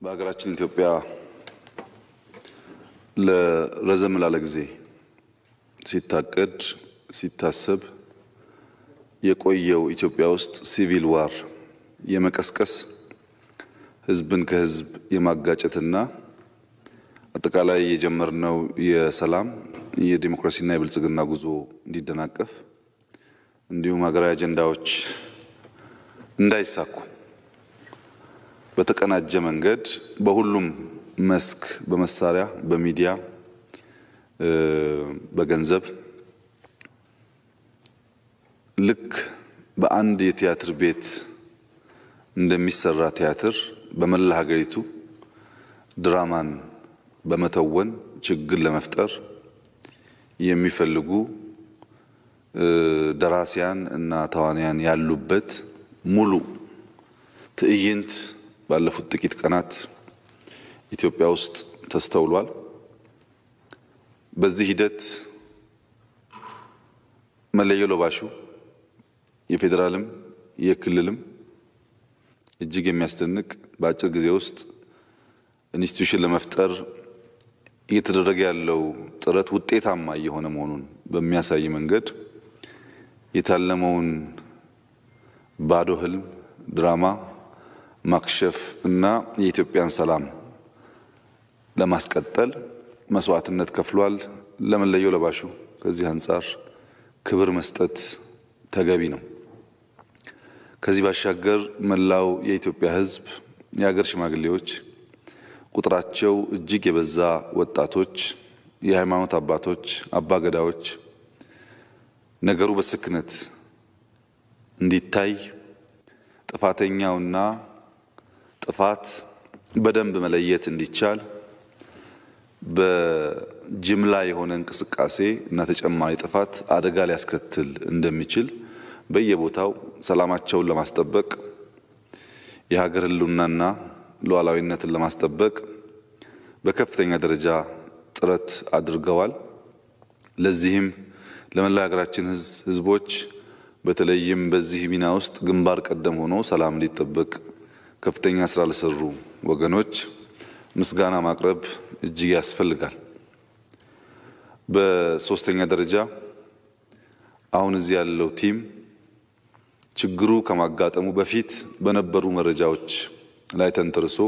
በሀገራችን ኢትዮጵያ ለረዘም ላለ ጊዜ ሲታቀድ ሲታሰብ የቆየው ኢትዮጵያ ውስጥ ሲቪል ዋር የመቀስቀስ ህዝብን ከህዝብ የማጋጨትና አጠቃላይ የጀመርነው የሰላም የዲሞክራሲና የብልጽግና ጉዞ እንዲደናቀፍ እንዲሁም ሀገራዊ አጀንዳዎች እንዳይሳኩ በተቀናጀ መንገድ በሁሉም መስክ በመሳሪያ በሚዲያ በገንዘብ ልክ በአንድ የቲያትር ቤት እንደሚሰራ ቲያትር በመላ ሀገሪቱ ድራማን በመተወን ችግር ለመፍጠር የሚፈልጉ ደራሲያን እና ተዋንያን ያሉበት ሙሉ ትዕይንት ባለፉት ጥቂት ቀናት ኢትዮጵያ ውስጥ ተስተውሏል። በዚህ ሂደት መለዮ ለባሹ የፌደራልም የክልልም እጅግ የሚያስደንቅ በአጭር ጊዜ ውስጥ ኢንስቲትዩሽን ለመፍጠር እየተደረገ ያለው ጥረት ውጤታማ የሆነ መሆኑን በሚያሳይ መንገድ የታለመውን ባዶ ህልም ድራማ ማክሸፍ እና የኢትዮጵያን ሰላም ለማስቀጠል መስዋዕትነት ከፍሏል። ለመለዮ ለባሹ ከዚህ አንፃር ክብር መስጠት ተገቢ ነው። ከዚህ ባሻገር መላው የኢትዮጵያ ህዝብ የሀገር ሽማግሌዎች ቁጥራቸው እጅግ የበዛ ወጣቶች የሃይማኖት አባቶች አባገዳዎች ነገሩ በስክነት እንዲታይ ጥፋተኛውና ጥፋት በደንብ መለየት እንዲቻል በጅምላ የሆነ እንቅስቃሴ እና ተጨማሪ ጥፋት አደጋ ሊያስከትል እንደሚችል በየቦታው ሰላማቸውን ለማስጠበቅ የሀገር ህልውናና ሉዓላዊነትን ለማስጠበቅ በከፍተኛ ደረጃ ጥረት አድርገዋል። ለዚህም ለመላ ሀገራችን ህዝቦች በተለይም በዚህ ሚና ውስጥ ግንባር ቀደም ሆኖ ሰላም እንዲጠበቅ ከፍተኛ ስራ ለሰሩ ወገኖች ምስጋና ማቅረብ እጅግ ያስፈልጋል። በሶስተኛ ደረጃ አሁን እዚህ ያለው ቲም ችግሩ ከማጋጠሙ በፊት በነበሩ መረጃዎች ላይ ተንተርሶ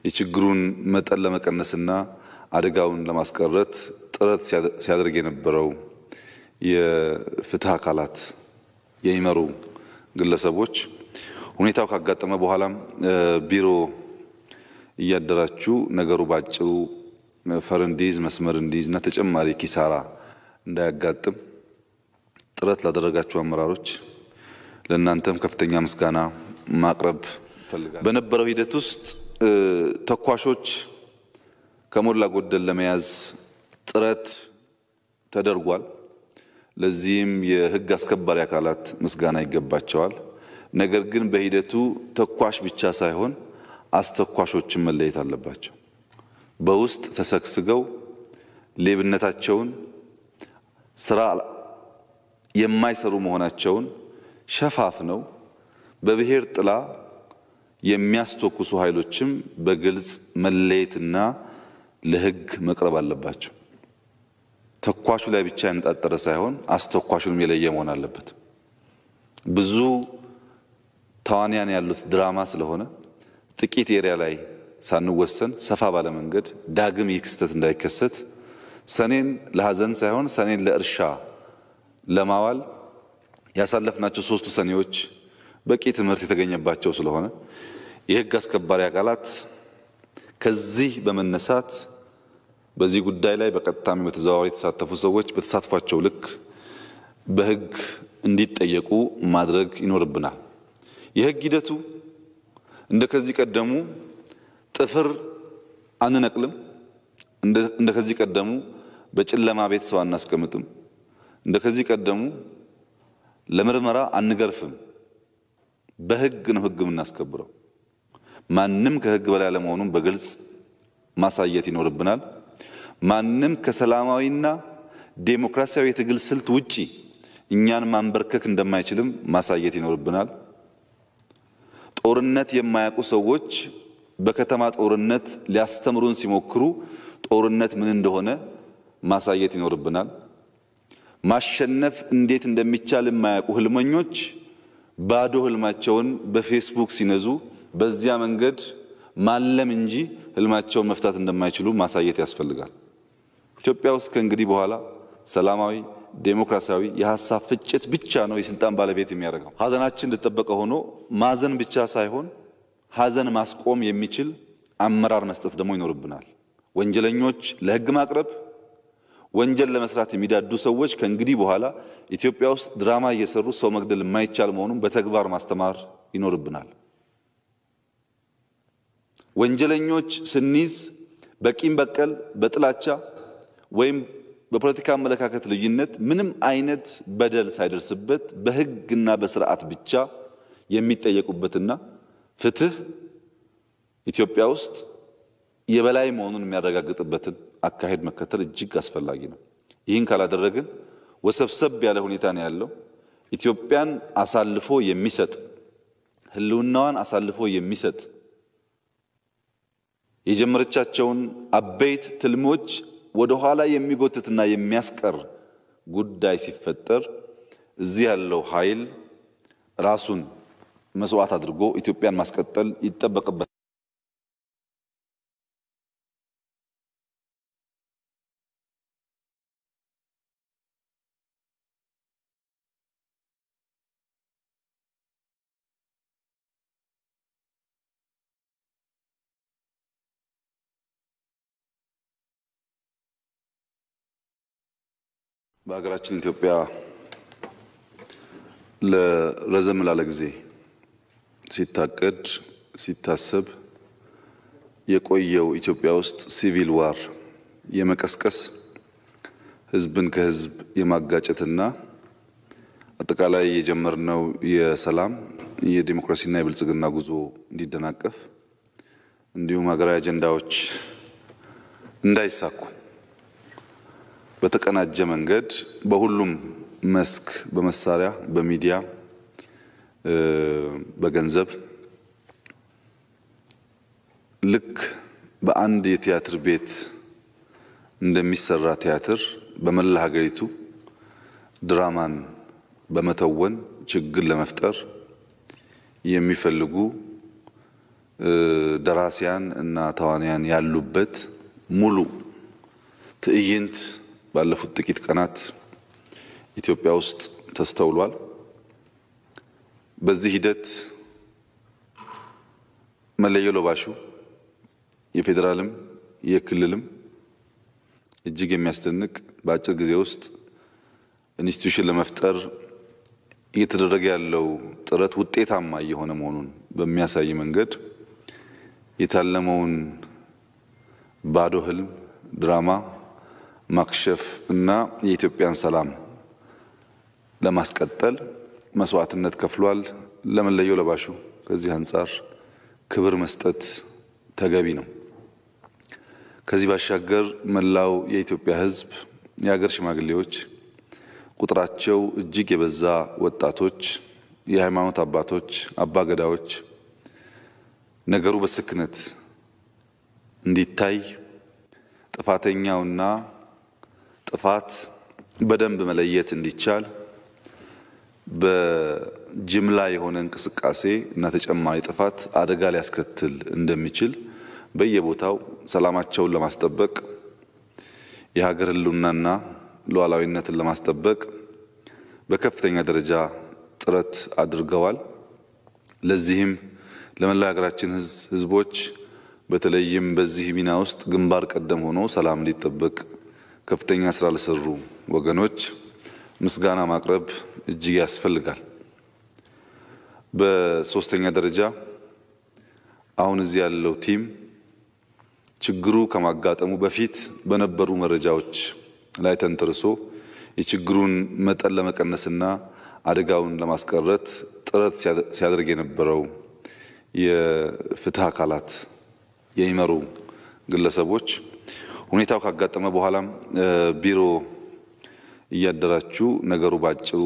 የችግሩን መጠን ለመቀነስና አደጋውን ለማስቀረት ጥረት ሲያደርግ የነበረው የፍትህ አካላት የሚመሩ ግለሰቦች ሁኔታው ካጋጠመ በኋላም ቢሮ እያደራችሁ ነገሩ ባጭሩ ፈር እንዲይዝ መስመር እንዲይዝ እና ተጨማሪ ኪሳራ እንዳያጋጥም ጥረት ላደረጋችሁ አመራሮች ለእናንተም ከፍተኛ ምስጋና ማቅረብ ፈልጋለሁ። በነበረው ሂደት ውስጥ ተኳሾች ከሞላ ጎደል ለመያዝ ጥረት ተደርጓል። ለዚህም የህግ አስከባሪ አካላት ምስጋና ይገባቸዋል። ነገር ግን በሂደቱ ተኳሽ ብቻ ሳይሆን አስተኳሾችን መለየት አለባቸው። በውስጥ ተሰግስገው ሌብነታቸውን ስራ የማይሰሩ መሆናቸውን ሸፋፍነው በብሔር ጥላ የሚያስተኩሱ ኃይሎችም በግልጽ መለየትና ለህግ መቅረብ አለባቸው። ተኳሹ ላይ ብቻ ያነጣጠረ ሳይሆን አስተኳሹንም የለየ መሆን አለበት። ብዙ ተዋንያን ያሉት ድራማ ስለሆነ ጥቂት ኤሪያ ላይ ሳንወሰን ሰፋ ባለ መንገድ ዳግም ይህ ክስተት እንዳይከሰት ሰኔን ለሐዘን ሳይሆን ሰኔን ለእርሻ ለማዋል ያሳለፍናቸው ሶስቱ ሰኔዎች በቂ ትምህርት የተገኘባቸው ስለሆነ የህግ አስከባሪ አካላት ከዚህ በመነሳት በዚህ ጉዳይ ላይ በቀጥታም በተዘዋዋሪ የተሳተፉ ሰዎች በተሳትፏቸው ልክ በህግ እንዲጠየቁ ማድረግ ይኖርብናል። የህግ ሂደቱ እንደከዚህ ቀደሙ ጥፍር አንነቅልም፣ እንደከዚህ ቀደሙ በጨለማ ቤት ሰው አናስቀምጥም፣ እንደከዚህ ቀደሙ ለምርመራ አንገርፍም። በህግ ነው ህግ የምናስከብረው። ማንም ከህግ በላይ ለመሆኑን በግልጽ ማሳየት ይኖርብናል። ማንም ከሰላማዊና ዴሞክራሲያዊ የትግል ስልት ውጪ እኛን ማንበርከክ እንደማይችልም ማሳየት ይኖርብናል። ጦርነት የማያውቁ ሰዎች በከተማ ጦርነት ሊያስተምሩን ሲሞክሩ ጦርነት ምን እንደሆነ ማሳየት ይኖርብናል። ማሸነፍ እንዴት እንደሚቻል የማያውቁ ህልመኞች ባዶ ህልማቸውን በፌስቡክ ሲነዙ በዚያ መንገድ ማለም እንጂ ህልማቸውን መፍታት እንደማይችሉ ማሳየት ያስፈልጋል። ኢትዮጵያ ውስጥ ከእንግዲህ በኋላ ሰላማዊ ዴሞክራሲያዊ የሐሳብ ፍጭት ብቻ ነው የስልጣን ባለቤት የሚያደርገው። ሀዘናችን እንደተጠበቀ ሆኖ ማዘን ብቻ ሳይሆን ሀዘን ማስቆም የሚችል አመራር መስጠት ደግሞ ይኖርብናል። ወንጀለኞች ለህግ ማቅረብ፣ ወንጀል ለመስራት የሚዳዱ ሰዎች ከእንግዲህ በኋላ ኢትዮጵያ ውስጥ ድራማ እየሰሩ ሰው መግደል የማይቻል መሆኑን በተግባር ማስተማር ይኖርብናል። ወንጀለኞች ስንይዝ በቂም በቀል፣ በጥላቻ ወይም በፖለቲካ አመለካከት ልዩነት ምንም አይነት በደል ሳይደርስበት በህግና በስርዓት ብቻ የሚጠየቁበትና ፍትህ ኢትዮጵያ ውስጥ የበላይ መሆኑን የሚያረጋግጥበትን አካሄድ መከተል እጅግ አስፈላጊ ነው። ይህን ካላደረግን ወሰብሰብ ያለ ሁኔታ ነው ያለው። ኢትዮጵያን አሳልፎ የሚሰጥ ህልውናዋን አሳልፎ የሚሰጥ የጀመረቻቸውን አበይት ትልሞች ወደ ኋላ የሚጎትትና የሚያስቀር ጉዳይ ሲፈጠር እዚህ ያለው ኃይል ራሱን መስዋዕት አድርጎ ኢትዮጵያን ማስቀጠል ይጠበቅበታል። በሀገራችን ኢትዮጵያ ለረዘም ላለ ጊዜ ሲታቀድ ሲታሰብ የቆየው ኢትዮጵያ ውስጥ ሲቪል ዋር የመቀስቀስ ህዝብን ከህዝብ የማጋጨትና አጠቃላይ የጀመርነው የሰላም የዲሞክራሲና የብልጽግና ጉዞ እንዲደናቀፍ እንዲሁም ሀገራዊ አጀንዳዎች እንዳይሳኩ በተቀናጀ መንገድ በሁሉም መስክ በመሳሪያ፣ በሚዲያ፣ በገንዘብ ልክ በአንድ የቲያትር ቤት እንደሚሰራ ቲያትር በመላ ሀገሪቱ ድራማን በመተወን ችግር ለመፍጠር የሚፈልጉ ደራሲያን እና ተዋንያን ያሉበት ሙሉ ትዕይንት ባለፉት ጥቂት ቀናት ኢትዮጵያ ውስጥ ተስተውሏል። በዚህ ሂደት መለዮ ለባሹ የፌደራልም የክልልም እጅግ የሚያስደንቅ በአጭር ጊዜ ውስጥ ኢንስቲትዩሽን ለመፍጠር እየተደረገ ያለው ጥረት ውጤታማ የሆነ መሆኑን በሚያሳይ መንገድ የታለመውን ባዶ ህልም ድራማ ማክሸፍ እና የኢትዮጵያን ሰላም ለማስቀጠል መስዋዕትነት ከፍሏል። ለመለዮ ለባሹ ከዚህ አንፃር ክብር መስጠት ተገቢ ነው። ከዚህ ባሻገር መላው የኢትዮጵያ ህዝብ፣ የሀገር ሽማግሌዎች፣ ቁጥራቸው እጅግ የበዛ ወጣቶች፣ የሃይማኖት አባቶች፣ አባገዳዎች ነገሩ በስክነት እንዲታይ ጥፋተኛውና ጥፋት በደንብ መለየት እንዲቻል በጅምላ የሆነ እንቅስቃሴ እና ተጨማሪ ጥፋት አደጋ ሊያስከትል እንደሚችል በየቦታው ሰላማቸውን ለማስጠበቅ የሀገር ህልውናና ሉዓላዊነትን ለማስጠበቅ በከፍተኛ ደረጃ ጥረት አድርገዋል። ለዚህም ለመላው ሀገራችን ህዝቦች በተለይም በዚህ ሚና ውስጥ ግንባር ቀደም ሆኖ ሰላም እንዲጠበቅ ከፍተኛ ስራ ለሰሩ ወገኖች ምስጋና ማቅረብ እጅግ ያስፈልጋል። በሶስተኛ ደረጃ አሁን እዚህ ያለው ቲም ችግሩ ከማጋጠሙ በፊት በነበሩ መረጃዎች ላይ ተንተርሶ የችግሩን መጠን ለመቀነስና አደጋውን ለማስቀረት ጥረት ሲያደርግ የነበረው የፍትህ አካላት የሚመሩ ግለሰቦች ሁኔታው ካጋጠመ በኋላም ቢሮ እያደራችሁ ነገሩ ባጭሩ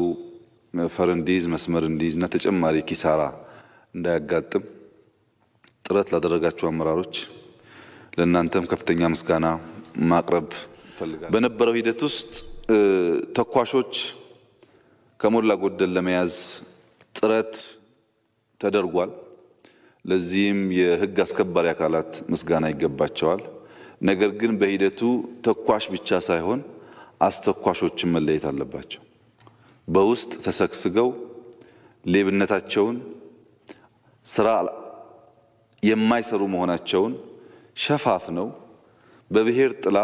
ፈር እንዲይዝ መስመር እንዲይዝና ተጨማሪ ኪሳራ እንዳያጋጥም ጥረት ላደረጋችሁ አመራሮች ለእናንተም ከፍተኛ ምስጋና ማቅረብ ፈልጋለሁ። በነበረው ሂደት ውስጥ ተኳሾች ከሞላ ጎደል ለመያዝ ጥረት ተደርጓል። ለዚህም የህግ አስከባሪ አካላት ምስጋና ይገባቸዋል። ነገር ግን በሂደቱ ተኳሽ ብቻ ሳይሆን አስተኳሾችን መለየት አለባቸው። በውስጥ ተሰግስገው ሌብነታቸውን ስራ የማይሰሩ መሆናቸውን ሸፋፍነው በብሔር ጥላ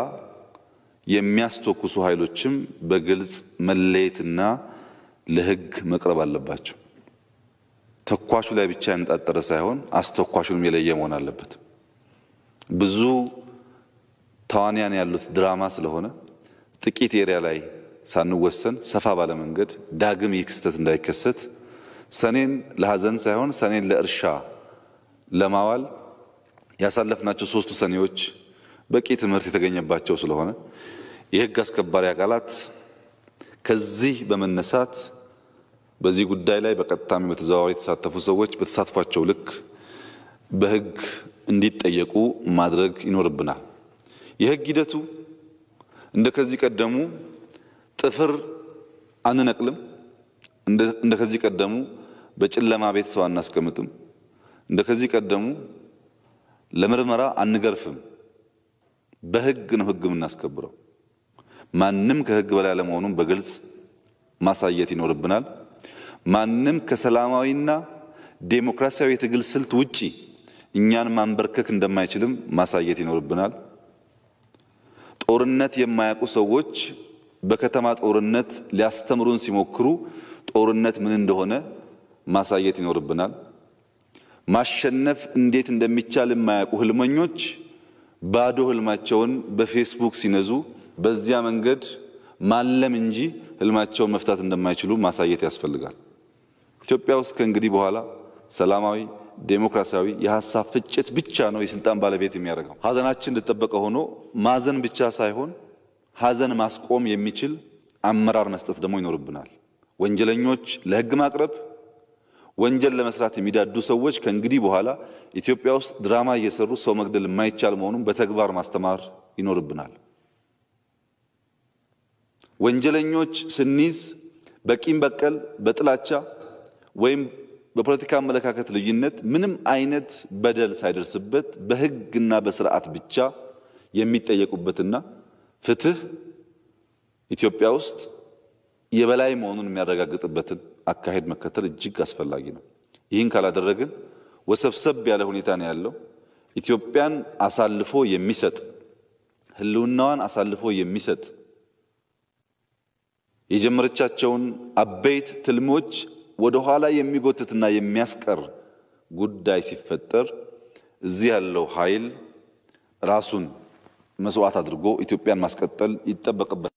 የሚያስተኩሱ ኃይሎችም በግልጽ መለየትና ለህግ መቅረብ አለባቸው። ተኳሹ ላይ ብቻ ያነጣጠረ ሳይሆን አስተኳሹንም የለየ መሆን አለበት። ብዙ ተዋንያን ያሉት ድራማ ስለሆነ ጥቂት ኤሪያ ላይ ሳንወሰን ሰፋ ባለ መንገድ ዳግም ይህ ክስተት እንዳይከሰት ሰኔን ለሐዘን ሳይሆን ሰኔን ለእርሻ ለማዋል ያሳለፍናቸው 3 ሰኔዎች በቂ ትምህርት የተገኘባቸው ስለሆነ የህግ አስከባሪ አካላት ከዚህ በመነሳት በዚህ ጉዳይ ላይ በቀጥታም በተዘዋዋሪ የተሳተፉ ሰዎች በተሳትፏቸው ልክ በህግ እንዲጠየቁ ማድረግ ይኖርብናል። የህግ ሂደቱ እንደከዚህ ቀደሙ ጥፍር አንነቅልም፣ እንደከዚህ ቀደሙ በጨለማ ቤት ሰው አናስቀምጥም፣ እንደከዚህ ቀደሙ ለምርመራ አንገርፍም። በህግ ነው ህግ የምናስከብረው። ማንም ከህግ በላይ ለመሆኑን በግልጽ ማሳየት ይኖርብናል። ማንም ከሰላማዊና ዴሞክራሲያዊ የትግል ስልት ውጪ እኛን ማንበርከክ እንደማይችልም ማሳየት ይኖርብናል። ጦርነት የማያውቁ ሰዎች በከተማ ጦርነት ሊያስተምሩን ሲሞክሩ ጦርነት ምን እንደሆነ ማሳየት ይኖርብናል። ማሸነፍ እንዴት እንደሚቻል የማያውቁ ህልመኞች ባዶ ህልማቸውን በፌስቡክ ሲነዙ በዚያ መንገድ ማለም እንጂ ህልማቸውን መፍታት እንደማይችሉ ማሳየት ያስፈልጋል። ኢትዮጵያ ውስጥ ከእንግዲህ በኋላ ሰላማዊ ዴሞክራሲያዊ የሐሳብ ፍጭት ብቻ ነው የስልጣን ባለቤት የሚያደርገው። ሐዘናችን እንደተጠበቀ ሆኖ ማዘን ብቻ ሳይሆን ሐዘን ማስቆም የሚችል አመራር መስጠት ደግሞ ይኖርብናል። ወንጀለኞች ለህግ ማቅረብ፣ ወንጀል ለመስራት የሚዳዱ ሰዎች ከእንግዲህ በኋላ ኢትዮጵያ ውስጥ ድራማ እየሰሩ ሰው መግደል የማይቻል መሆኑን በተግባር ማስተማር ይኖርብናል። ወንጀለኞች ስንይዝ በቂም በቀል በጥላቻ ወይም በፖለቲካ አመለካከት ልዩነት ምንም አይነት በደል ሳይደርስበት በህግና በስርዓት ብቻ የሚጠየቁበትና ፍትህ ኢትዮጵያ ውስጥ የበላይ መሆኑን የሚያረጋግጥበትን አካሄድ መከተል እጅግ አስፈላጊ ነው። ይህን ካላደረግን ወሰብሰብ ያለ ሁኔታ ነው ያለው። ኢትዮጵያን አሳልፎ የሚሰጥ ህልውናዋን አሳልፎ የሚሰጥ የጀመረቻቸውን አበይት ትልሞች ወደ ኋላ የሚጎትትና የሚያስቀር ጉዳይ ሲፈጠር እዚህ ያለው ኃይል ራሱን መስዋዕት አድርጎ ኢትዮጵያን ማስቀጠል ይጠበቅበታል።